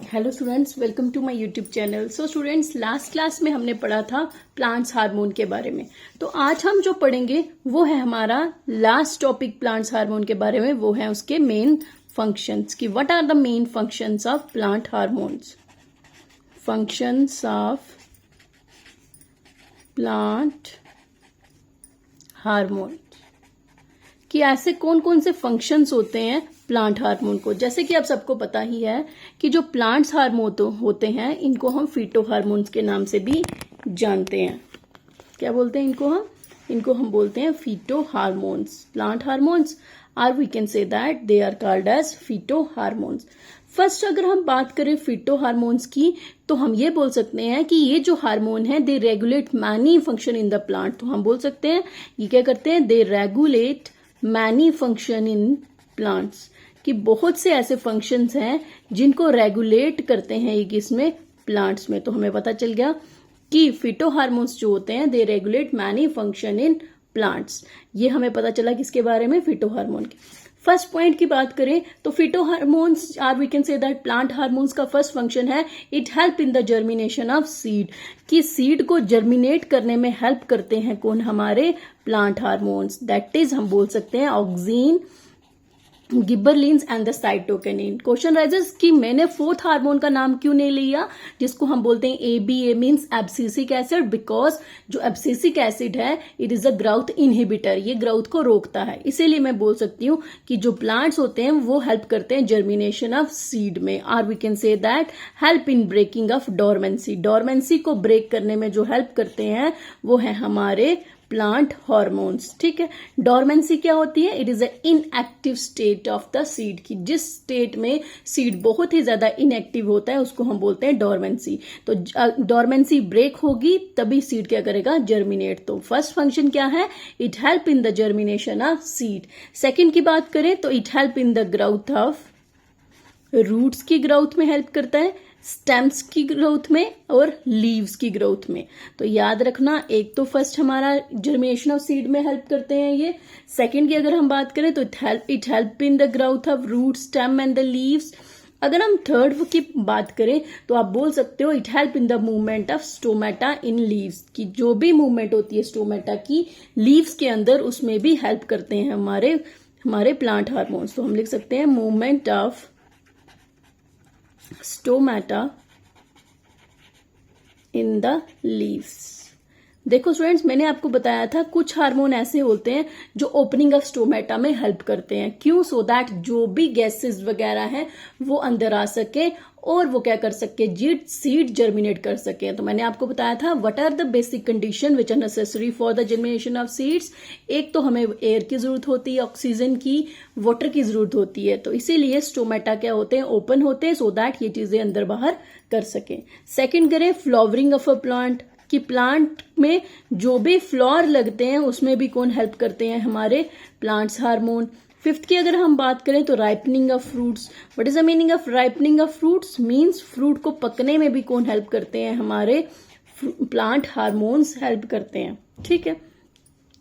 Hello students, welcome to my YouTube channel. So students, last class में हमने पढ़ा था प्लांट्स हार्मोन के बारे में। तो आज हम जो पढ़ेंगे वो है हमारा लास्ट टॉपिक प्लांट्स हार्मोन के बारे में। वो है उसके मेन फंक्शंस कि what are the main functions of plant hormones. Functions of plant hormone कि ऐसे कौन कौन से फंक्शंस होते हैं प्लांट हार्मोन को। जैसे कि आप सबको पता ही है कि जो प्लांट्स हार्मोन होते हैं इनको हम फिटो हार्मोन्स के नाम से भी जानते हैं। क्या बोलते हैं इनको हम बोलते हैं phytohormones. Plant hormones are we can say that they are called as phytohormones. First अगर हम बात करें फिटो हार्मोन्स की तो हम ये बोल सकते हैं कि ये जो हार्मोन है they regulate many function in the plant. तो हम बोल सकते हैं ये क्या करते हैं, they regulate many function in plants, कि बहुत से ऐसे फंक्शंस हैं जिनको रेगुलेट करते हैं ये किसमें, प्लांट्स में। तो हमें पता चल गया कि फिटो हार्मोन्स जो होते हैं they regulate many function in plants. ये हमें पता चला किसके बारे में, फिटो हार्मोन के। फर्स्ट पॉइंट की बात करें तो phyto hormones are we can say that plant hormones का फर्स्ट फंक्शन है it help in the germination of seed, कि सीड को जर्मिनेट करने में हेल्प करते हैं कौन, हमारे प्लांट हार्मोन्स। दैट इज हम बोल सकते हैं oxygen, गिबरलिन्स and the cytokinin. Question rises कि मैंने फोर्थ हार्मोन का नाम क्यों नहीं लिया जिसको हम बोलते हैं ABA means abscisic acid, because जो एब्सिसिक एसिड है it is a growth inhibitor, ये ग्रोथ को रोकता है। इसीलिए मैं बोल सकती हूँ कि जो प्लांट्स होते हैं वो हेल्प करते हैं जर्मिनेशन ऑफ सीड में। Or we can say that help in breaking of dormancy, dormancy को ब्रेक करने में जो हेल्प करते हैं वो है हमारे प्लांट हार्मोन्स। ठीक है, डोरमेंसी क्या होती है, it is a inactive state of the seed, की जिस स्टेट में सीड बहुत ही ज्यादा इनएक्टिव होता है उसको हम बोलते हैं डोरमेंसी। तो डोरमेंसी ब्रेक होगी तभी सीड क्या करेगा, जर्मिनेट। तो फर्स्ट फंक्शन क्या है, it help in the germination of seed. Second की बात करें तो it help in the growth of, roots की ग्रोथ में हेल्प करता है, स्टेम्स की ग्रोथ में और लीव्स की ग्रोथ में। तो याद रखना, एक तो फर्स्ट हमारा जर्मिनेशन ऑफ सीड में हेल्प करते हैं ये। सेकंड की अगर हम बात करें तो it help in the growth of root, stem and the leaves. अगर हम थर्ड की बात करें तो आप बोल सकते हो it help in the movement of stomata in leaves, की जो भी मूवमेंट होती है स्टोमेटा की लीव्स के अंदर उसमें भी हेल्प करते हैं हमारे प्लांट हार्मोन्स। तो हम लिख सकते हैं movement of stomata in the leaves. देखो स्टूडेंट्स, मैंने आपको बताया था कुछ हार्मोन ऐसे होते हैं जो ओपनिंग ऑफ स्टोमेटा में हेल्प करते हैं। क्यों, सो दैट जो भी गैसेस वगैरह हैं वो अंदर आ सके और वो क्या कर सके, सीड जर्मिनेट कर सके। तो मैंने आपको बताया था what are the basic condition which are necessary for the germination of seeds. एक तो हमें एयर की जरूरत होती है, ऑक्सीजन की, वाटर की जरूरत होती है। तो इसीलिए स्टोमेटा क्या होते हैं, ओपन होते हैं सो दैट ये चीजें अंदर बाहर कर सके। सेकेंड करें फ्लावरिंग ऑफ अ प्लांट, कि प्लांट में जो भी फ्लावर लगते हैं उसमें भी कौन हेल्प करते हैं, हमारे प्लांट्स हार्मोन। फिफ्थ की अगर हम बात करें तो ripening of fruits. What is the meaning of ripening of fruits, means fruit को पकने में भी कौन हेल्प करते हैं, हमारे प्लांट हार्मोन्स हेल्प करते हैं। ठीक है,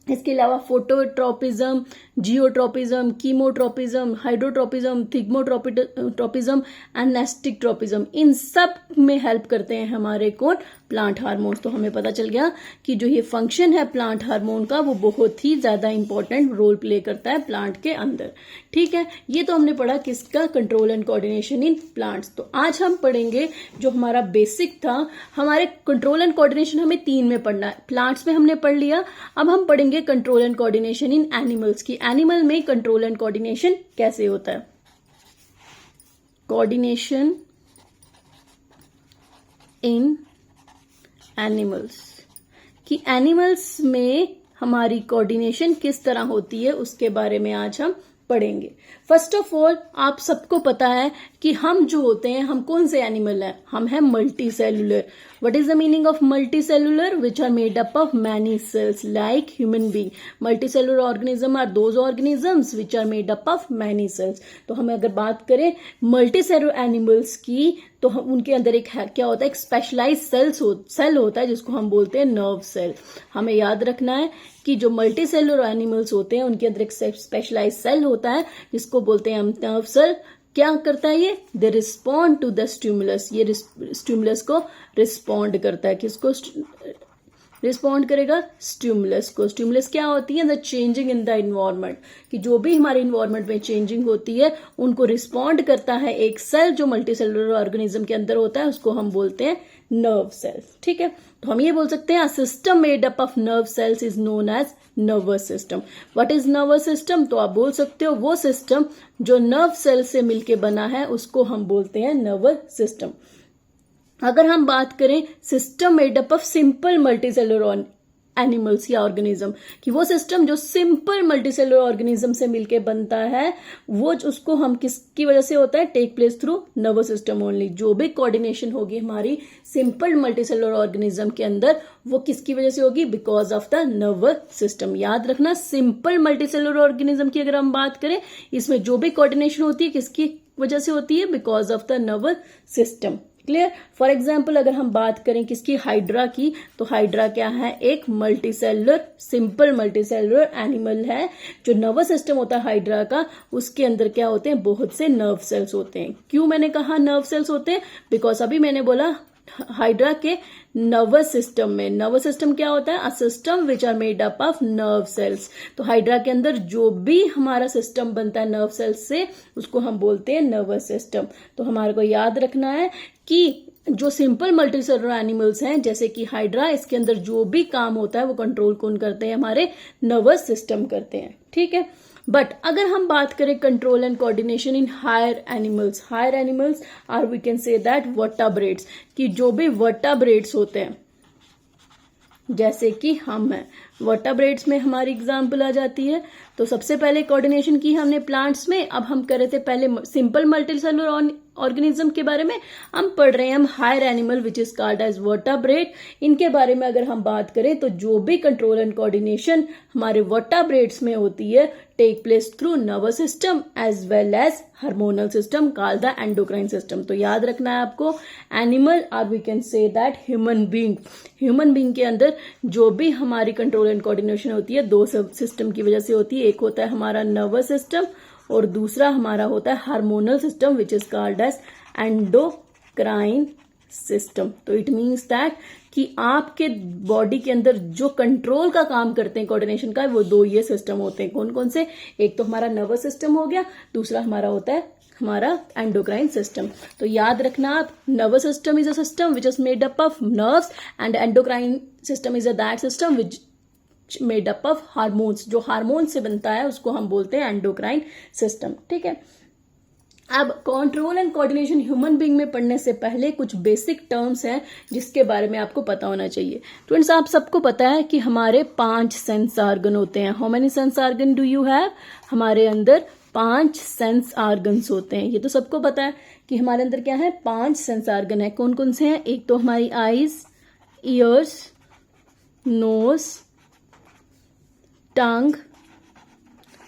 इसके अलावा phototropism, geotropism, chemotropism, hydrotropism, thigmotropism and nastic tropism, इन सब में हेल्प करते हैं हमारे कौन, प्लांट हार्मोन्स। तो हमें पता चल गया कि जो ये फंक्शन है प्लांट हार्मोन का वो बहुत ही ज्यादा इंपॉर्टेंट रोल प्ले करता है प्लांट के अंदर। ठीक है, ये तो हमने पढ़ा किसका, control and coordination in plants. तो आज हम पढ़ेंगे जो हमारा बेसिक था, हमारे कंट्रोल एंड कोऑर्डिनेशन हमें 3 में पढ़ना है। प्लांट्स में हमने पढ़ लिया, अब हम पढ़ेंगे control and coordination in animals की। एनिमल में कंट्रोल एंड कोऑर्डिनेशन कैसे होता है, कोऑर्डिनेशन इन एनिमल्स, कि एनिमल्स में हमारी कोऑर्डिनेशन किस तरह होती है उसके बारे में आज हम पढ़ेंगे। फर्स्ट ऑफ ऑल आप सबको पता है कि हम जो होते हैं, हम कौन से एनिमल हैं, हम हैं multicellular. What is the meaning of multicellular, which are made up of many cells like human being. Multicellular organism are those organisms which are made up of many cells. तो हम अगर बात करें multi cellular animals की तो हम उनके अंदर एक क्या होता है, एक स्पेशलाइज सेल होता है जिसको हम बोलते हैं नर्व सेल। हमें याद रखना है कि जो मल्टी सेल्यूलर एनिमल्स होते हैं उनके अंदर एक स्पेशलाइज सेल होता है जिसको बोलते हैं हम नर्व सेल, क्या करता है ये? They respond to the stimulus, ये स्टिमुलस को रिस्पॉन्ड करता है। किसको रिस्पॉन्ड करेगा? स्टिमुलस को। स्टिमुलस क्या होती है? The changing in the environment, कि जो भी हमारे इन्वायरमेंट में चेंजिंग होती है उनको रिस्पॉन्ड करता है एक सेल जो मल्टीसेलुलर ऑर्गेनिज्म के अंदर होता है, उसको हम बोलते हैं नर्व सेल। ठीक है, तो हम ये बोल सकते हैं system made up of nerve cells is known as nervous system. What is nervous system? तो आप बोल सकते हो वो सिस्टम जो नर्व सेल से मिलके बना है उसको हम बोलते हैं नर्वस सिस्टम। अगर हम बात करें system made up of simple multicellular animals या ऑर्गेनिज्म, कि वो सिस्टम जो सिंपल मल्टीसेलुलर ऑर्गेनिज्म से मिलके बनता है, वो उसको हम किसकी वजह से होता है? Take place through nervous system only. जो भी कोऑर्डिनेशन होगी हमारी सिंपल मल्टीसेलुलर ऑर्गेनिज्म के अंदर, वो किसकी वजह से होगी? Because of the nervous system. याद रखना, सिंपल मल्टीसेलुलर ऑर्गेनिज्म की अगर हम बात करें, इसमें जो भी कोऑर्डिनेशन होती है किसकी वजह से होती है? Because of the nervous system. Clear? For example अगर हम बात करें किसकी? हाइड्रा की, तो हाइड्रा क्या है? एक मल्टीसेलुलर, सिंपल मल्टीसेलुलर एनिमल है। जो नर्वस सिस्टम होता है हाइड्रा का, उसके अंदर क्या होते हैं? बहुत से नर्व सेल्स होते हैं। क्यों मैंने कहा नर्व सेल्स होते हैं? बिकॉज अभी मैंने बोला हाइड्रा के नर्वस सिस्टम में, नर्वस सिस्टम क्या होता है? A system which are made up of nerve cells. तो हाइड्रा के अंदर जो भी हमारा सिस्टम बनता है नर्व सेल्स से, उसको हम बोलते हैं नर्वस सिस्टम। तो हमारे को याद रखना है कि जो सिंपल मल्टीसेलुलर एनिमल्स हैं जैसे कि हाइड्रा, इसके अंदर जो भी काम होता है वो कंट्रोल कौन करते हैं? हमारे नर्वस सिस्टम करते हैं। ठीक है, बट अगर हम बात करें control and coordination in higher animals or we can say that vertebrates, कि जो भी वर्टेब्रेट्स होते हैं जैसे कि हम हैं, वर्टेब्रेट्स में हमारी एग्जांपल आ जाती है। तो सबसे पहले कोऑर्डिनेशन की हमने प्लांट्स में, अब हम कर रहे थे पहले सिंपल मल्टीसेलुलर ऑर्गेनिज्म के बारे में, हम पढ़ रहे हैं हम higher animal which is called as vertebrate. इनके बारे में अगर हम बात करें तो जो भी कंट्रोल एंड कोऑर्डिनेशन हमारे वर्टेब्रेट्स में होती है take place through nervous system as well as hormonal system called the endocrine system. तो याद रखना है आपको, एनिमल और we can say that human being के अंदर जो भी हमारी कंट्रोल एंड कोऑर्डिनेशन होती है दो सिस्टम की वजह से होती है। एक होता है हमारा नर्वस सिस्टम और दूसरा हमारा होता है hormonal system which is called as endocrine system. तो इट मीन्स दैट कि आपके बॉडी के अंदर जो कंट्रोल का काम करते हैं कोऑर्डिनेशन का, वो दो ये सिस्टम होते हैं। कौन कौन से? एक तो हमारा नर्वस सिस्टम हो गया, दूसरा हमारा होता है हमारा एंडोक्राइन सिस्टम। तो याद रखना आप, nervous system is a system which is made up of nerves and endocrine system is a that system which made up of hormones. जो हार्मोन से बनता है उसको हम बोलते हैं एंडोक्राइन सिस्टम। ठीक है, अब control and coordination human being में पढ़ने से पहले कुछ बेसिक टर्म्स हैं जिसके बारे में आपको पता होना चाहिए। फ्रेंड्स, आप सबको पता है कि हमारे 5 सेंस ऑर्गन होते हैं। How many sense organ do you have? हमारे अंदर 5 सेंस ऑर्गन्स होते हैं। ये तो सबको पता है कि हमारे अंदर क्या है? 5 सेंस ऑर्गन है। कौन कौन से हैं? एक तो हमारी eyes, ears, nose, tongue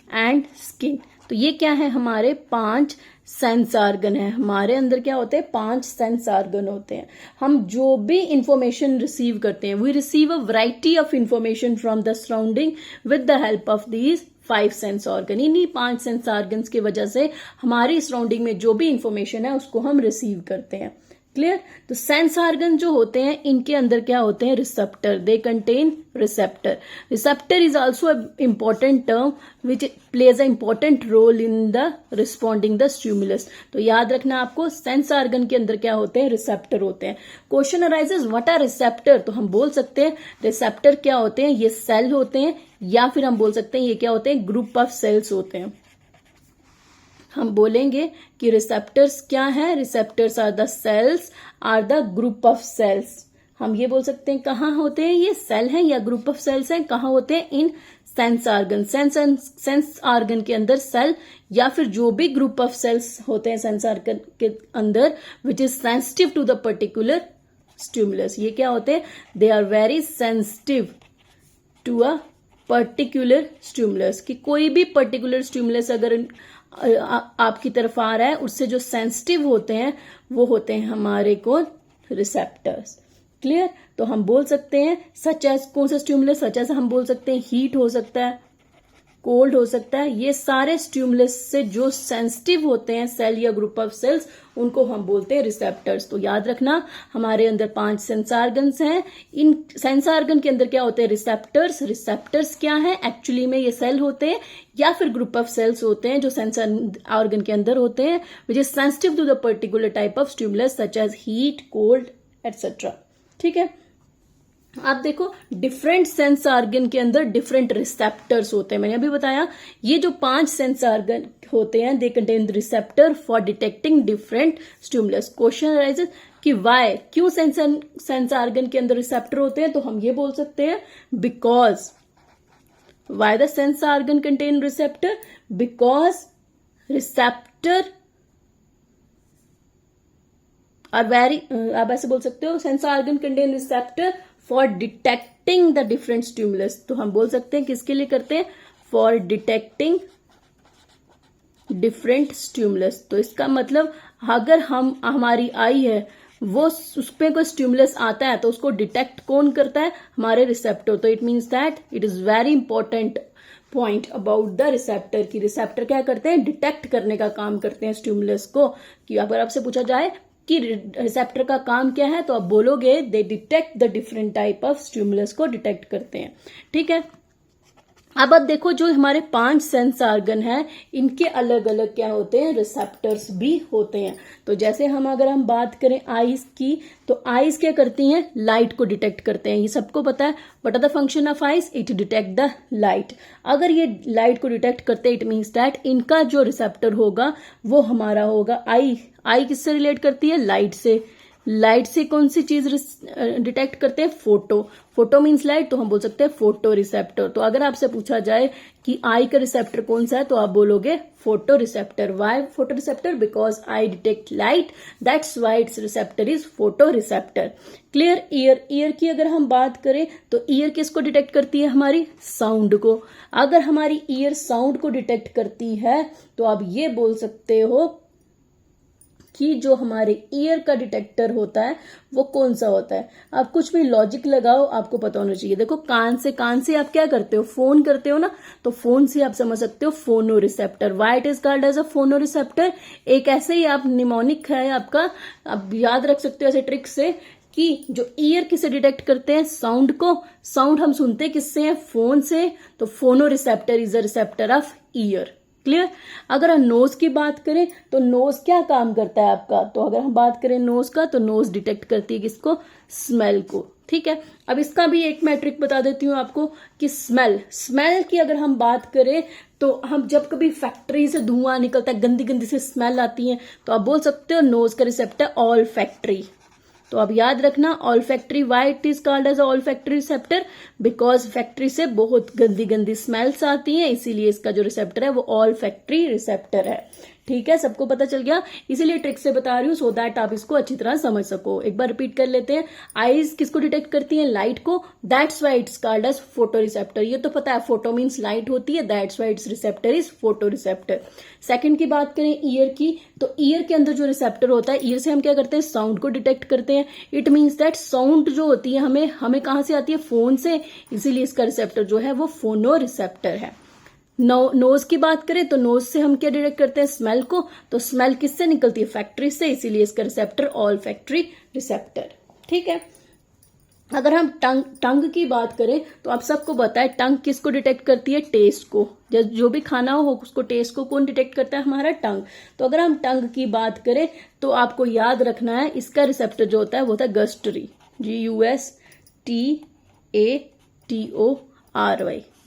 and skin. तो ये क्या है? हमारे 5 सेंस ऑर्गन है। हमारे अंदर क्या होते हैं? 5 सेंस ऑर्गन होते हैं। हम जो भी इंफॉर्मेशन रिसीव करते हैं, we receive a variety of information from the surrounding with the help of these 5 sense organ. इन्हीं 5 सेंस ऑर्गन्स की वजह से हमारी सराउंडिंग में जो भी इंफॉर्मेशन है उसको हम रिसीव करते हैं। क्लियर? तो सेंस ऑर्गन जो होते हैं इनके अंदर क्या होते हैं? Receptor. They contain receptor. Receptor is also important term which plays a important role in the responding the stimulus. तो याद रखना आपको, सेंस ऑर्गन के अंदर क्या होते हैं? रिसेप्टर होते हैं। Question arises what are receptor? तो हम बोल सकते हैं रिसेप्टर क्या होते हैं? ये सेल होते हैं, या फिर हम बोल सकते हैं ये क्या होते हैं? ग्रुप ऑफ सेल्स होते हैं। हम बोलेंगे कि रिसेप्टर्स क्या है? Receptors are the cells or the group of cells. हम ये बोल सकते हैं कहाँ होते हैं? ये सेल हैं या ग्रुप ऑफ सेल्स हैं? कहाँ होते हैं? In sense organ. Sense organ के अंदर सेल या फिर जो भी ग्रुप ऑफ सेल्स होते हैं सेंस ऑर्गन के अंदर which is sensitive to the particular stimulus. ये क्या होते हैं? They are very sensitive to a particular stimulus. कि कोई भी पर्टिकुलर स्टिमुलस अगर आपकी तरफ आ रहा है, उससे जो सेंसिटिव होते हैं वो होते हैं हमारे को रिसेप्टर्स। क्लियर? तो हम बोल सकते हैं सच एज, कौन सा स्टिमुलस? सच एज हम बोल सकते हैं हीट हो सकता है, कोल्ड हो सकता है। ये सारे स्टिमुलस से जो सेंसिटिव होते हैं सेल या ग्रुप ऑफ सेल्स, उनको हम बोलते हैं रिसेप्टर्स। तो याद रखना हमारे अंदर 5 सेंस ऑर्गन्स हैं। इन सेंस ऑर्गन के अंदर क्या होते हैं? रिसेप्टर्स। रिसेप्टर्स क्या है? एक्चुअली में ये सेल होते हैं या फिर ग्रुप ऑफ सेल्स होते हैं जो सेंस ऑर्गन के अंदर होते हैं, which is sensitive to the particular type of stimulus such as heat, cold etcetera. ठीक है, आप देखो डिफरेंट सेंस ऑर्गन के अंदर डिफरेंट रिसेप्टर्स होते हैं। मैंने अभी बताया ये जो 5 सेंस ऑर्गन होते हैं दे contain receptor for detecting different stimulus. Question arises कि वाई, क्यों सेंस ऑर्गन के अंदर रिसेप्टर होते हैं? तो हम ये बोल सकते हैं because why the sense organ contain receptor, because receptor are very, आप ऐसे बोल सकते हो sense organ contain receptor for detecting the different stimulus. तो हम बोल सकते हैं किसके लिए करते हैं? For detecting different stimulus. तो इसका मतलब अगर हमारी आई है वो उस पे कोई स्टिमुलस आता है तो उसको डिटेक्ट कौन करता है? हमारे रिसेप्टर। तो it means that it is very important point about the receptor कि रिसेप्टर क्या करते हैं? डिटेक्ट करने का काम करते हैं स्टिमुलस को। कि अगर आपसे पूछा जाए कि रिसेप्टर का काम क्या है तो आप बोलोगे दे detect the different type of stimulus को डिटेक्ट करते हैं। ठीक है, अब आप देखो जो हमारे 5 सेंस ऑर्गन है इनके अलग अलग क्या होते हैं? रिसेप्टर्स भी होते हैं। तो जैसे अगर हम बात करें आईज की, तो आईज क्या करती हैं? लाइट को डिटेक्ट करते हैं, ये सबको पता है। What are the function of eyes? It detect the light. अगर ये लाइट को डिटेक्ट करते हैं इट मीन्स दैट इनका जो रिसेप्टर होगा वो हमारा होगा आई। आई किससे रिलेट करती है? लाइट से। लाइट से कौन सी चीज डिटेक्ट करते हैं? फोटो। फोटो मीन्स लाइट, तो हम बोल सकते हैं फोटो रिसेप्टर। तो अगर आपसे पूछा जाए कि आई का रिसेप्टर कौन सा है तो आप बोलोगे photoreceptor. Why photoreceptor? Because eye detect light, that's why its receptor is photoreceptor. Clear? Ear, ear की अगर हम बात करें तो ईयर किसको डिटेक्ट करती है? हमारी साउंड को। अगर हमारी ईयर साउंड को डिटेक्ट करती है तो आप ये बोल सकते हो कि जो हमारे ईयर का डिटेक्टर होता है वो कौन सा होता है। आप कुछ भी लॉजिक लगाओ, आपको पता होना चाहिए। देखो कान से आप क्या करते हो? फोन करते हो ना, तो फोन से आप समझ सकते हो phonoreceptor. Why it is called as a phonoreceptor? एक ऐसे ही आप निमोनिक है आपका, आप याद रख सकते हो ऐसे ट्रिक से कि जो ईयर किसे डिटेक्ट करते हैं? साउंड को। साउंड हम सुनते हैं किससे हैं? फोन से। तो फोनो receptor is a receptor of year. Clear? अगर हम नोज की बात करें तो नोज क्या काम करता है आपका? तो अगर हम बात करें नोज का तो नोज डिटेक्ट करती है किसको? स्मेल को। ठीक है, अब इसका भी एक मैं ट्रिक बता देती हूँ आपको कि स्मेल की अगर हम बात करें तो हम जब कभी फैक्ट्री से धुआं निकलता है, गंदी गंदी से स्मेल आती है, तो आप बोल सकते हो नोज का रिसेप्टर ऑल फैक्ट्री। तो अब याद रखना olfactory, why it is called as olfactory receptor? Because factory से बहुत गंदी गंदी स्मेल्स आती हैं, इसीलिए इसका जो रिसेप्टर है वो ऑल फैक्ट्री रिसेप्टर है। ठीक है, सबको पता चल गया? इसीलिए ट्रिक से बता रही हूँ सो दैट आप इसको अच्छी तरह समझ सको। एक बार रिपीट कर लेते हैं। आईज किसको डिटेक्ट करती हैं? लाइट को। That's why it's called as photoreceptor. ये तो पता है फोटो मीन्स लाइट होती है, that's why its receptor is photoreceptor. Second की बात करें ईयर की, तो ईयर के अंदर जो रिसेप्टर होता है, ईयर से हम क्या करते हैं? साउंड को डिटेक्ट करते हैं। इट मीन्स दैट साउंड जो होती है हमें कहां से आती है? फोन से, इसीलिए इसका रिसेप्टर जो है वो फोनो रिसेप्टर है। नोज की बात करें तो नोज से हम क्या डिटेक्ट करते हैं? स्मेल को। तो स्मेल किससे निकलती है? फैक्ट्री से, इसीलिए इसका रिसेप्टर ऑल फैक्ट्री रिसेप्टर। ठीक है, अगर हम टंग की बात करें तो आप सबको पता है टंग किसको डिटेक्ट करती है? टेस्ट को। जो भी खाना हो उसको टेस्ट को कौन डिटेक्ट करता है? हमारा टंग। तो अगर हम टंग की बात करें तो आपको याद रखना है इसका रिसेप्टर जो होता है वो होता है gustatory. GUSTATORY,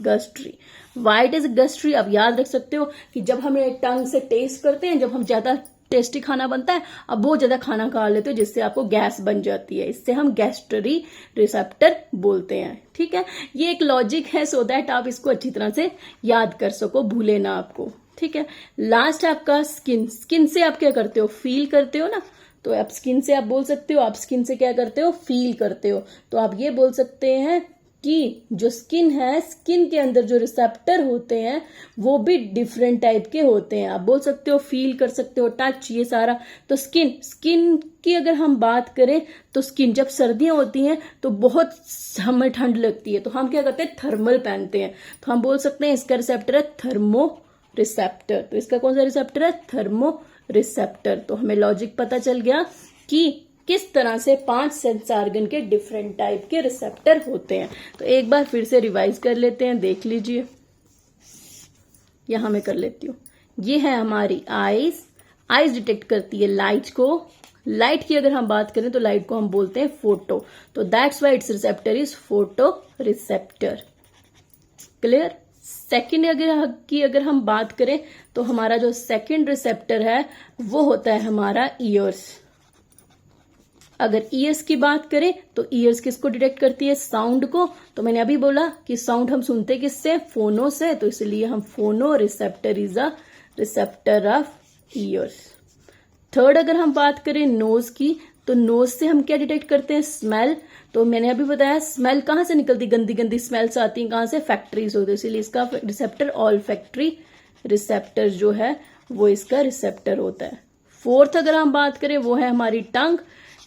gustatory. Why it is gustatory? अब याद रख सकते हो कि जब हमें टंग से टेस्ट करते हैं, जब हम ज्यादा टेस्टी खाना बनता है, अब बहुत ज्यादा खाना खा लेते हो जिससे आपको गैस बन जाती है, इससे हम गैस्ट्री रिसेप्टर बोलते हैं। ठीक है, ये एक लॉजिक है सो दैट आप इसको अच्छी तरह से याद कर सको, भूले ना आपको। ठीक है, लास्ट आपका स्किन। स्किन से आप क्या करते हो? फील करते हो ना। तो आप स्किन से आप बोल सकते हो, आप स्किन से क्या करते हो? फील करते हो। तो आप ये बोल सकते हैं कि जो स्किन है, स्किन के अंदर जो रिसेप्टर होते हैं वो भी डिफरेंट टाइप के होते हैं। आप बोल सकते हो, फील कर सकते हो, टच, ये सारा। तो स्किन की अगर हम बात करें तो स्किन, जब सर्दियां होती हैं तो बहुत हमें ठंड लगती है, तो हम क्या करते हैं, थर्मल पहनते हैं। तो हम बोल सकते हैं इसका रिसेप्टर है थर्मो रिसेप्टर। तो इसका कौन सा रिसेप्टर है, थर्मो रिसेप्टर। तो हमें लॉजिक पता चल गया कि किस तरह से 5 सेंस ऑर्गन के डिफरेंट टाइप के रिसेप्टर होते हैं। तो एक बार फिर से रिवाइज कर लेते हैं, देख लीजिए। यहां मैं कर लेती हूँ। ये है हमारी आईज डिटेक्ट करती है लाइट को। लाइट की अगर हम बात करें तो लाइट को हम बोलते हैं फोटो। तो that's why its receptor is photoreceptor. Clear. Second अगर हम बात करें तो हमारा जो सेकेंड रिसेप्टर है वो होता है हमारा ईयर्स। अगर ईयर्स की बात करें तो ईयर्स किसको डिटेक्ट करती है, साउंड को। तो मैंने अभी बोला कि साउंड हम सुनते किससे, फोनो से, तो इसलिए हम फोनो receptor is a receptor of years. Third अगर हम बात करें नोज की, तो नोज से हम क्या डिटेक्ट करते हैं, स्मेल। तो मैंने अभी बताया स्मेल कहाँ से निकलती, गंदी गंदी स्मेल्स आती हैं कहाँ से, फैक्ट्रीज होती है, इसीलिए इसका रिसेप्टर ऑल फैक्ट्री रिसेप्टर जो है वो इसका रिसेप्टर होता है। फोर्थ अगर हम बात करें वो है हमारी टंग।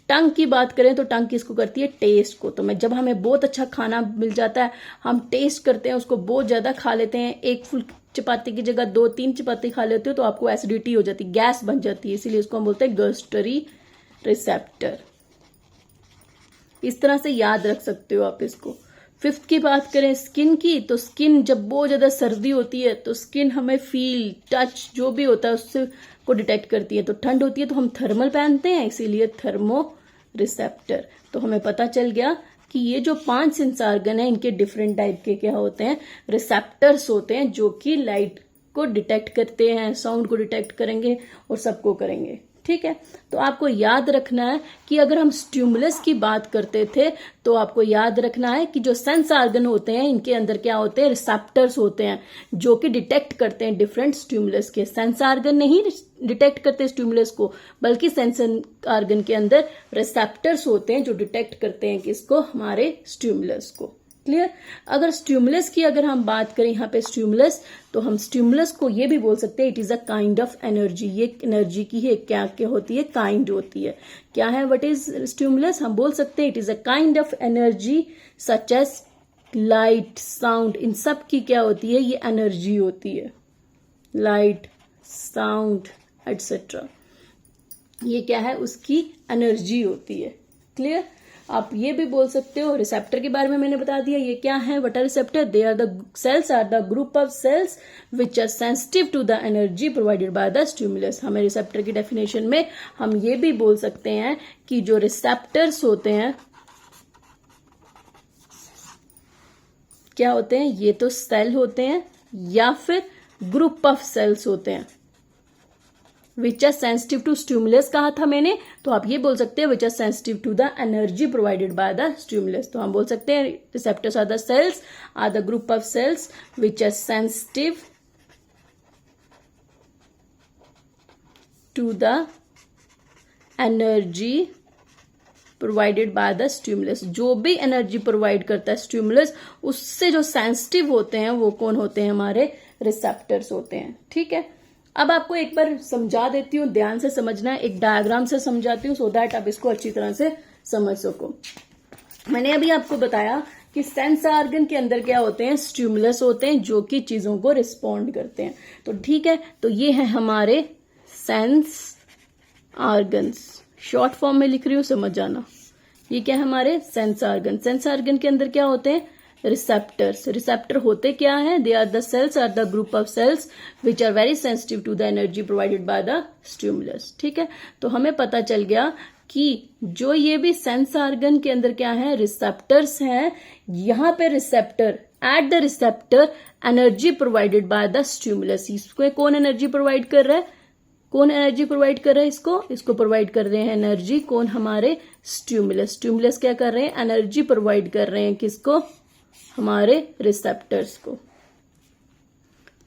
टंग की बात करें तो टंग किसको करती है, टेस्ट को। तो जब हमें बहुत अच्छा खाना मिल जाता है, हम टेस्ट करते हैं, उसको बहुत ज्यादा खा लेते हैं, एक फुल चपाती की जगह 2-3 चपाती खा लेते हो तो आपको एसिडिटी हो जाती है, गैस बन जाती है, इसीलिए इसको हम बोलते हैं गस्टरी रिसेप्टर। इस तरह से याद रख सकते हो आप इसको। फिफ्थ की बात करें स्किन की, तो स्किन जब बहुत ज्यादा सर्दी होती है तो स्किन हमें फील, टच जो भी होता है उससे को डिटेक्ट करती है। तो ठंड होती है तो हम थर्मल पहनते हैं, इसीलिए थर्मो रिसेप्टर। तो हमें पता चल गया कि ये जो 5 सेंस ऑर्गन है इनके डिफरेंट टाइप के क्या होते हैं, रिसेप्टर्स होते हैं, जो कि लाइट को डिटेक्ट करते हैं, साउंड को डिटेक्ट करेंगे और सबको करेंगे। ठीक है। तो आपको याद रखना है कि अगर हम स्टिमुलस की बात करते थे तो आपको याद रखना है कि जो सेंस ऑर्गन होते हैं इनके अंदर क्या होते हैं, रिसेप्टर्स होते हैं, जो कि डिटेक्ट करते हैं डिफरेंट स्टिमुलस के। सेंस ऑर्गन नहीं डिटेक्ट करते स्टिमुलस को, बल्कि सेंस ऑर्गन के अंदर रिसेप्टर्स होते हैं जो डिटेक्ट करते हैं किसको, हमारे स्टिमुलस को। क्लियर। अगर स्टिमुलस की अगर हम बात करें यहाँ पे स्टिमुलस, तो हम स्टिमुलस को ये भी बोल सकते हैं it is a kind of energy. ये एनर्जी की है, क्या क्या होती है, काइंड होती है। क्या है, व्हाट इज स्टिमुलस, हम बोल सकते हैं it is a kind of energy such as light, sound, इन सब की क्या होती है, ये एनर्जी होती है। लाइट, साउंड एटसेट्रा, ये क्या है, उसकी एनर्जी होती है। क्लियर। आप ये भी बोल सकते हो, रिसेप्टर के बारे में मैंने बता दिया, ये क्या है, what are receptor, they are the cells or the group of cells which are sensitive to the energy provided by the stimulus. हमें रिसेप्टर की डेफिनेशन में हम ये भी बोल सकते हैं कि जो रिसेप्टर्स होते हैं क्या होते हैं, ये तो सेल होते हैं या फिर ग्रुप ऑफ सेल्स होते हैं। Which are sensitive to stimulus कहा था मैंने, तो आप ये बोल सकते हैं which are sensitive to the energy provided by the stimulus. तो हम बोल सकते हैं receptors are the cells, or the group of cells which are sensitive to the energy provided by the stimulus. जो भी एनर्जी प्रोवाइड करता है stimulus, उससे जो सेंसिटिव होते हैं वो कौन होते हैं, हमारे रिसेप्टर्स होते हैं। ठीक है। अब आपको एक बार समझा देती हूँ, ध्यान से समझना है, एक डायग्राम से समझाती हूँ सो दैट आप इसको अच्छी तरह से समझ सको। मैंने अभी आपको बताया कि सेंस ऑर्गन के अंदर क्या होते हैं, स्टिमुलस होते हैं जो कि चीजों को रिस्पॉन्ड करते हैं। तो ठीक है, तो ये है हमारे सेंस ऑर्गन्स, शॉर्ट फॉर्म में लिख रही हूँ, समझ जाना। ये क्या है, हमारे सेंस ऑर्गन। सेंस ऑर्गन के अंदर क्या होते हैं, रिसेप्टर्स। रिसेप्टर होते क्या है, they are the cells or the group of cells which are very sensitive to the energy provided by the stimulus. ठीक है। तो हमें पता चल गया कि जो ये भी सेंस ऑर्गन के अंदर क्या है, रिसेप्टर्स हैं। यहाँ पे receptor, at the receptor energy provided by the stimulus. इसको कौन एनर्जी प्रोवाइड कर रहा है, कौन एनर्जी प्रोवाइड कर रहा है, इसको प्रोवाइड कर रहे हैं एनर्जी कौन, हमारे स्टिमुलस। स्टिमुलस क्या कर रहे हैं, एनर्जी प्रोवाइड कर रहे हैं किसको, हमारे रिसेप्टर्स को।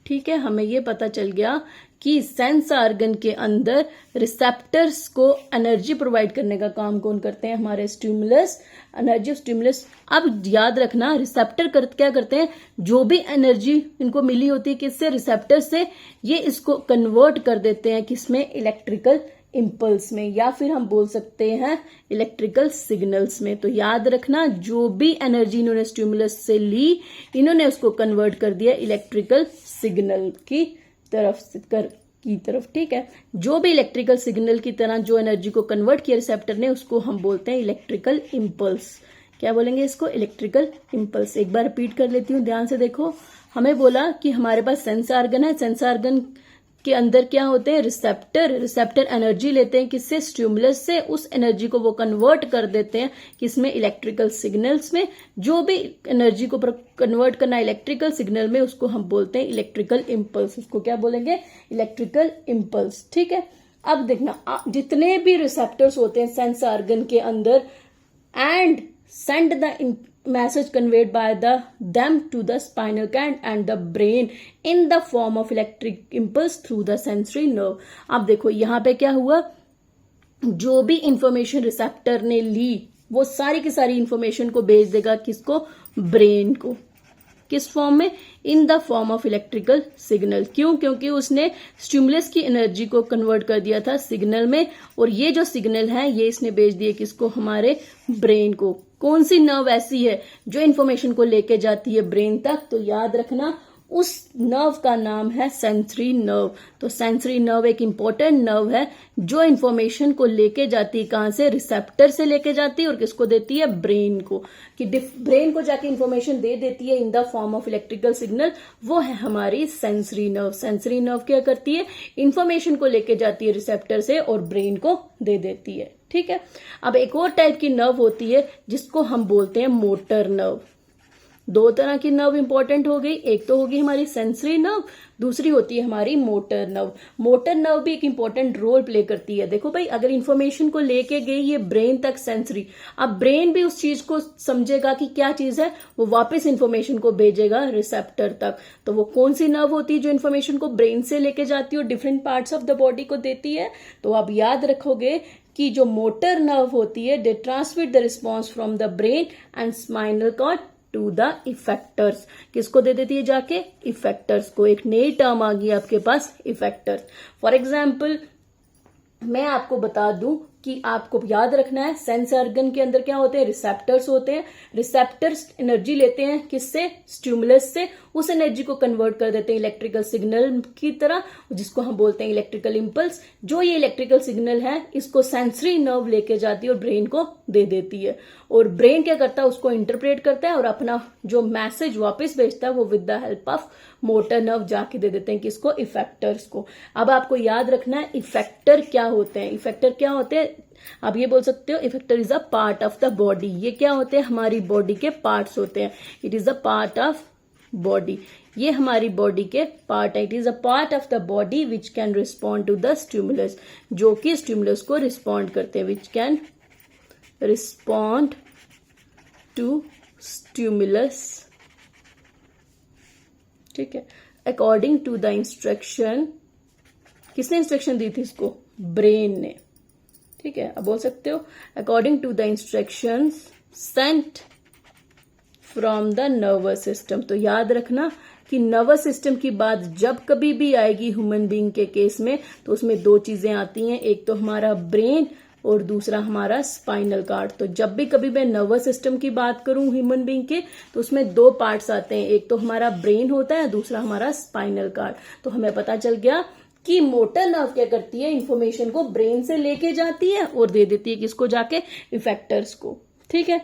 ठीक है, हमें ये पता चल गया कि सेंस ऑर्गन के अंदर रिसेप्टर्स को एनर्जी प्रोवाइड करने का काम कौन करते हैं, हमारे स्टिमुलस, एनर्जी स्टिमुलस। अब याद रखना रिसेप्टर क्या करते हैं, जो भी एनर्जी इनको मिली होती है किससे, रिसेप्टर से, ये इसको कन्वर्ट कर देते हैं किसमें, इलेक्ट्रिकल इम्पल्स में, या फिर हम बोल सकते हैं इलेक्ट्रिकल सिग्नल्स में। तो याद रखना जो भी एनर्जी इन्होंने स्टिमुलस से ली, इन्होंने उसको कन्वर्ट कर दिया इलेक्ट्रिकल सिग्नल की तरफ, ठीक है। जो भी इलेक्ट्रिकल सिग्नल की तरह जो एनर्जी को कन्वर्ट किया रिसेप्टर ने, उसको हम बोलते हैं इलेक्ट्रिकल इम्पल्स। क्या बोलेंगे इसको, इलेक्ट्रिकल इम्पल्स। एक बार रिपीट कर लेती हूँ, ध्यान से देखो। हमें बोला कि हमारे पास सेंस ऑर्गन है, सेंस ऑर्गन के अंदर क्या होते हैं, रिसेप्टर एनर्जी लेते हैं किससे, स्टिमुलस से, उस एनर्जी को वो कन्वर्ट कर देते हैं किसमें, इलेक्ट्रिकल सिग्नल्स में। जो भी एनर्जी को कन्वर्ट करना इलेक्ट्रिकल सिग्नल में, उसको हम बोलते हैं इलेक्ट्रिकल इम्पल्स। उसको क्या बोलेंगे, इलेक्ट्रिकल इम्पल्स, ठीक है। अब देखना जितने भी रिसेप्टर्स होते हैं सेंस ऑर्गन के अंदर, and send the message conveyed by them to the spinal cord and the brain in the form of electric impulse through the sensory nerve। अब देखो यहाँ पे क्या हुआ, जो भी इंफॉर्मेशन रिसेप्टर ने ली वो सारी की सारी इंफॉर्मेशन को भेज देगा किसको, ब्रेन को। किस फॉर्म में, in the form of electrical signal. क्यों, क्योंकि उसने स्टिमुलस की एनर्जी को कन्वर्ट कर दिया था सिग्नल में, और ये जो सिग्नल है ये इसने भेज दिए किसको, हमारे ब्रेन को। कौन सी नर्व ऐसी है जो इन्फॉर्मेशन को लेके जाती है ब्रेन तक, तो याद रखना उस नर्व का नाम है सेंसरी नर्व। तो सेंसरी नर्व एक इंपॉर्टेंट नर्व है जो इन्फॉर्मेशन को लेके जाती है, कहां से, रिसेप्टर से लेके जाती है, और किसको देती है, ब्रेन को, कि ब्रेन को जाके इन्फॉर्मेशन दे देती है in the form of electrical signal. वो है हमारी सेंसरी नर्व। सेंसरी नर्व क्या करती है, इन्फॉर्मेशन को लेके जाती है रिसेप्टर से और ब्रेन को दे देती है, ठीक है। अब एक और टाइप की नर्व होती है जिसको हम बोलते हैं मोटर नर्व। दो तरह की नर्व इंपॉर्टेंट हो गई, एक तो होगी हमारी सेंसरी नर्व, दूसरी होती है हमारी मोटर नर्व। मोटर नर्व भी एक इंपॉर्टेंट रोल प्ले करती है। देखो भाई, अगर इन्फॉर्मेशन को लेके गई ये ब्रेन तक सेंसरी, अब ब्रेन भी उस चीज को समझेगा कि क्या चीज है, वो वापस इन्फॉर्मेशन को भेजेगा रिसेप्टर तक। तो वो कौन सी नर्व होती है जो इन्फॉर्मेशन को ब्रेन से लेके जाती है और different parts of the body को देती है, तो आप याद रखोगे कि जो मोटर नर्व होती है, they transmit the response from the brain and spinal cord to the effectors. किसको दे देती है जाके, इफेक्टर्स को। एक नई टर्म आ गई आपके पास, इफेक्टर्स। फॉर एग्जाम्पल मैं आपको बता दूं कि आपको याद रखना है सेंस ऑर्गन के अंदर क्या होते हैं, रिसेप्टर्स होते हैं। रिसेप्टर्स एनर्जी लेते हैं किससे, स्टिमुलस से, उस एनर्जी को कन्वर्ट कर देते हैं इलेक्ट्रिकल सिग्नल की तरह, जिसको हम बोलते हैं इलेक्ट्रिकल इम्पल्स। जो ये इलेक्ट्रिकल सिग्नल है इसको सेंसरी नर्व लेके जाती है और ब्रेन को दे देती है, और ब्रेन क्या करता है, उसको इंटरप्रेट करता है और अपना जो मैसेज वापस भेजता है वो with the help of motor nerve जाके दे देते हैं किसको, इफेक्टर्स को। अब आपको याद रखना है इफेक्टर क्या होते हैं। इफेक्टर क्या होते हैं, आप ये बोल सकते हो effector is a part of the body. ये क्या होते हैं, हमारी बॉडी के पार्ट्स होते हैं। It is a part of body, ये हमारी बॉडी के पार्ट है। It is a part of the body which can respond to the stimulus, जो कि स्टिमुलस को रिस्पॉन्ड करते हैं, which can respond to stimulus, ठीक है, अकॉर्डिंग टू द इंस्ट्रक्शन। किसने इंस्ट्रक्शन दी थी इसको, ब्रेन ने, ठीक है। अब बोल सकते हो according to the instructions sent from the nervous system. तो याद रखना कि नर्वस सिस्टम की बात जब कभी भी आएगी ह्यूमन बीइंग के केस में, तो उसमें दो चीजें आती हैं, एक तो हमारा ब्रेन और दूसरा हमारा स्पाइनल कार्ड। तो जब भी कभी मैं नर्वस सिस्टम की बात करूं ह्यूमन बीइंग के, तो उसमें दो पार्ट्स आते हैं, एक तो हमारा ब्रेन होता है, दूसरा हमारा स्पाइनल कार्ड। तो हमें पता चल गया कि मोटर नर्व क्या करती है, इंफॉर्मेशन को ब्रेन से लेके जाती है और दे देती है किसको जाके, इफेक्टर्स को, ठीक है।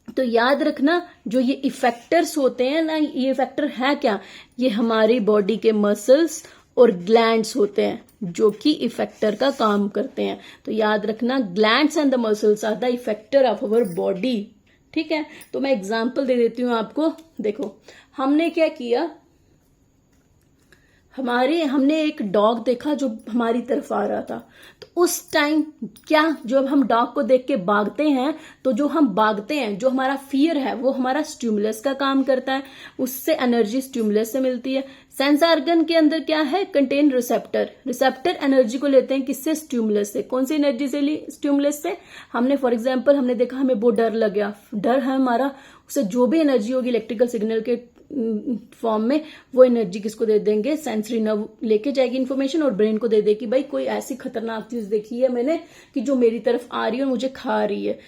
तो याद रखना जो ये इफेक्टर्स होते हैं ना, ये इफेक्टर है क्या, ये हमारी बॉडी के मसल्स और ग्लैंड्स होते हैं जो कि इफेक्टर का काम करते हैं। तो याद रखना glands and the muscles are the effector of our body, ठीक है। तो मैं एग्जांपल दे देती हूँ आपको। देखो हमने क्या किया, हमने एक डॉग देखा जो हमारी तरफ आ रहा था, तो उस टाइम क्या, जब हम डॉग को देख के भागते हैं, तो जो हम भागते हैं, जो हमारा फियर है, वो हमारा स्टिमुलस का काम करता है, उससे एनर्जी स्टिमुलस से मिलती है। सेंस ऑर्गन के अंदर क्या है, कंटेन रिसेप्टर। रिसेप्टर एनर्जी को लेते हैं किससे, स्टिमुलस से। कौन सी एनर्जी से ली, स्टिमुलस से। हमने फॉर एग्जांपल हमने देखा हमें बहुत डर लग गया, डर है हमारा, उससे जो भी एनर्जी होगी इलेक्ट्रिकल सिग्नल के फॉर्म में, वो एनर्जी किसको दे देंगे, सेंसरी नर्व लेके जाएगी इन्फॉर्मेशन और ब्रेन को दे देगी, भाई कोई ऐसी खतरनाक चीज देखी है मैंने कि जो मेरी तरफ आ रही है और मुझे खा रही है,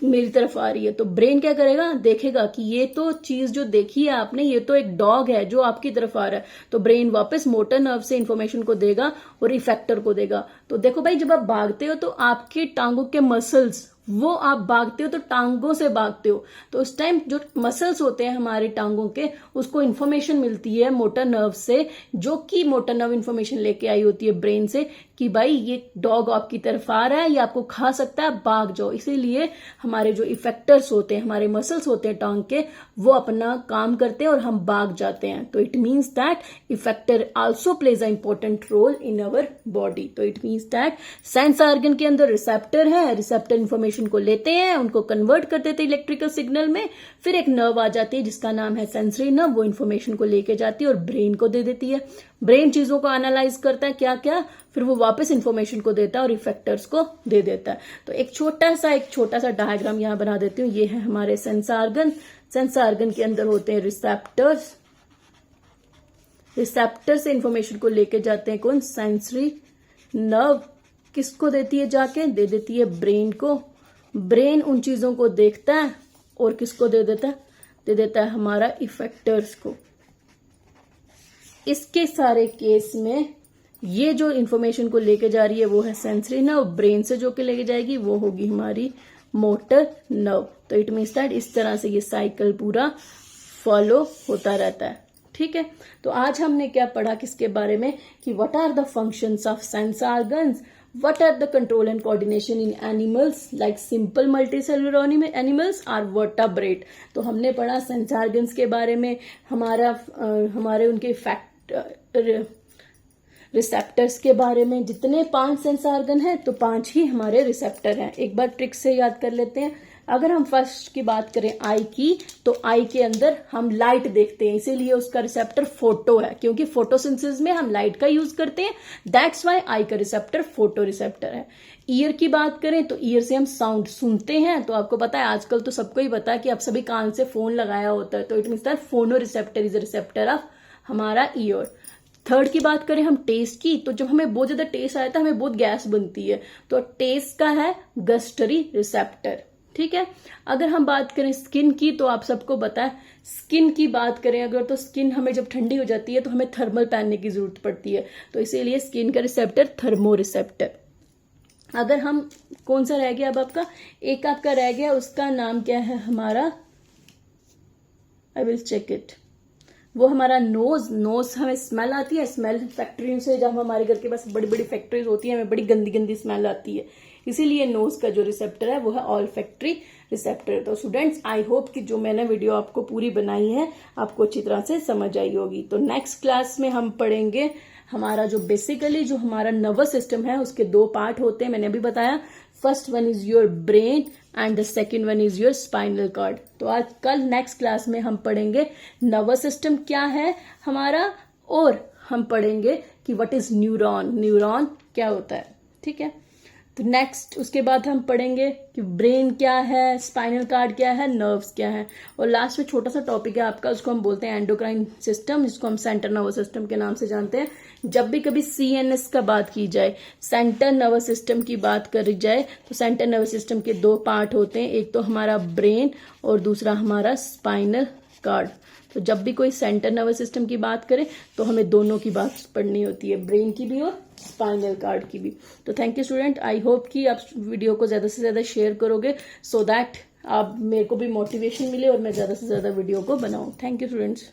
मेरी तरफ आ रही है। तो ब्रेन क्या करेगा, देखेगा कि ये तो चीज जो देखी है आपने, ये तो एक डॉग है जो आपकी तरफ आ रहा है, तो ब्रेन वापस मोटर नर्व से इन्फॉर्मेशन को देगा और इफेक्टर को देगा। तो देखो भाई, जब आप भागते हो तो आपके टांगों के मसल्स, वो आप भागते हो तो टांगों से भागते हो, तो उस टाइम जो मसल्स होते हैं हमारे टांगों के, उसको इन्फॉर्मेशन मिलती है मोटर नर्व से, जो कि मोटर नर्व इन्फॉर्मेशन लेके आई होती है ब्रेन से कि भाई ये डॉग आपकी तरफ आ रहा है, ये आपको खा सकता है, भाग जाओ। इसीलिए हमारे जो इफेक्टर्स होते हैं, हमारे मसल्स होते हैं टांग के, वो अपना काम करते हैं और हम भाग जाते हैं। तो it means that effector also plays a important role in our body. तो it means that sense organ के अंदर रिसेप्टर है, रिसेप्टर इन्फॉर्मेशन को लेते हैं, उनको कन्वर्ट कर देते हैं इलेक्ट्रिकल सिग्नल में, फिर एक नर्व आ जाती है जिसका नाम है सेंसरी नर्व, वो इन्फॉर्मेशन को लेके जाती है और ब्रेन को दे देती है। ब्रेन चीजों को एनालाइज करता है क्या क्या, फिर वो वापस इन्फॉर्मेशन को देता है और इफेक्टर्स को दे देता है। तो एक छोटा सा डायग्राम यहां बना देती हूँ। ये है हमारे सेंस ऑर्गन। सेंस ऑर्गन के अंदर होते हैं रिसेप्टर्स, रिसेप्टर से इन्फॉर्मेशन को लेके जाते हैं कौन, सेंसरी नर्व। किसको देती है, जाके दे देती है ब्रेन को। ब्रेन उन चीजों को देखता है और किसको दे देता है, दे देता है हमारा इफेक्टर्स को। इसके सारे केस में ये जो इन्फॉर्मेशन को लेके जा रही है वो है सेंसरी नर्व, ब्रेन से जो के लेके जाएगी वो होगी हमारी मोटर नर्व। तो इट मीन्स दैट इस तरह से ये साइकिल पूरा फॉलो होता रहता है। ठीक है, तो आज हमने क्या पढ़ा किसके बारे में, कि what are the functions of sense organs, what are the control and coordination in animals like simple multicellular animals or vertebrate। तो हमने पढ़ा सेंस ऑर्गन्स के बारे में, हमारे उनके रिसेप्टर्स के बारे में। जितने 5 सेंस ऑर्गन है तो 5 ही हमारे रिसेप्टर हैं। एक बार ट्रिक से याद कर लेते हैं। अगर हम फर्स्ट की बात करें आई की, तो आई के अंदर हम लाइट देखते हैं, इसीलिए उसका रिसेप्टर फोटो है, क्योंकि फोटोसिंथेसिस में हम लाइट का यूज करते हैं, दैट्स वाई आई का रिसेप्टर फोटो रिसेप्टर है। ईयर की बात करें तो ईयर से हम साउंड सुनते हैं, तो आपको पता है आजकल तो सबको ही पता है कि आप सभी कान से फोन लगाया होता है, तो इट मीन्स दैट फोनो receptor is a receptor of हमारा ईयर। थर्ड की बात करें हम टेस्ट की, तो जब हमें बहुत ज्यादा टेस्ट आया था, हमें बहुत गैस बनती है, तो टेस्ट का है गस्टरी रिसेप्टर। ठीक है, अगर हम बात करें स्किन की, तो आप सबको पता है स्किन की बात करें अगर, तो स्किन हमें जब ठंडी हो जाती है तो हमें थर्मल पहनने की जरूरत पड़ती है, तो इसीलिए स्किन का रिसेप्टर थर्मो रिसेप्टर। अगर हम कौन सा रह गया अब आपका, एक आपका रह गया, उसका नाम क्या है हमारा, आई विल चेक इट, वो हमारा नोज। नोज हमें स्मेल आती है, स्मेल फैक्ट्रियों से, जब हमारे घर के पास बड़ी बड़ी फैक्ट्रीज होती है, हमें बड़ी गंदी गंदी स्मेल आती है, इसीलिए नोज का जो रिसेप्टर है वो है ऑल्फैक्टरी रिसेप्टर। तो स्टूडेंट्स, आई होप कि जो मैंने वीडियो आपको पूरी बनाई है आपको अच्छी तरह से समझ आई होगी। तो नेक्स्ट क्लास में हम पढ़ेंगे हमारा जो बेसिकली जो हमारा नर्वस सिस्टम है, उसके 2 पार्ट होते हैं, मैंने अभी बताया। First one is your brain and the second one is your spinal cord. तो आज कल नेक्स्ट क्लास में हम पढ़ेंगे नर्वस सिस्टम क्या है हमारा, और हम पढ़ेंगे कि व्हाट इज न्यूरॉन, न्यूरॉन क्या होता है। ठीक है, तो नेक्स्ट उसके बाद हम पढ़ेंगे कि ब्रेन क्या है, स्पाइनल कार्ड क्या है, नर्व्स क्या है, और लास्ट में छोटा सा टॉपिक है आपका, उसको हम बोलते हैं एंडोक्राइन सिस्टम, जिसको हम सेंट्रल नर्वस सिस्टम के नाम से जानते हैं। जब भी कभी CNS का बात की जाए, सेंट्रल नर्वस सिस्टम की बात करी जाए, तो सेंट्रल नर्वस सिस्टम के 2 पार्ट होते हैं, एक तो हमारा ब्रेन और दूसरा हमारा स्पाइनल कार्ड। तो जब भी कोई सेंट्रल नर्वस सिस्टम की बात करे तो हमें दोनों की बात पढ़नी होती है, ब्रेन की भी और स्पाइनल कार्ड की भी। तो thank you student, I hope कि आप वीडियो को ज्यादा से ज्यादा शेयर करोगे, सो दैट आप मेरे को भी मोटिवेशन मिले और मैं ज्यादा से ज्यादा वीडियो को बनाऊं। Thank you students.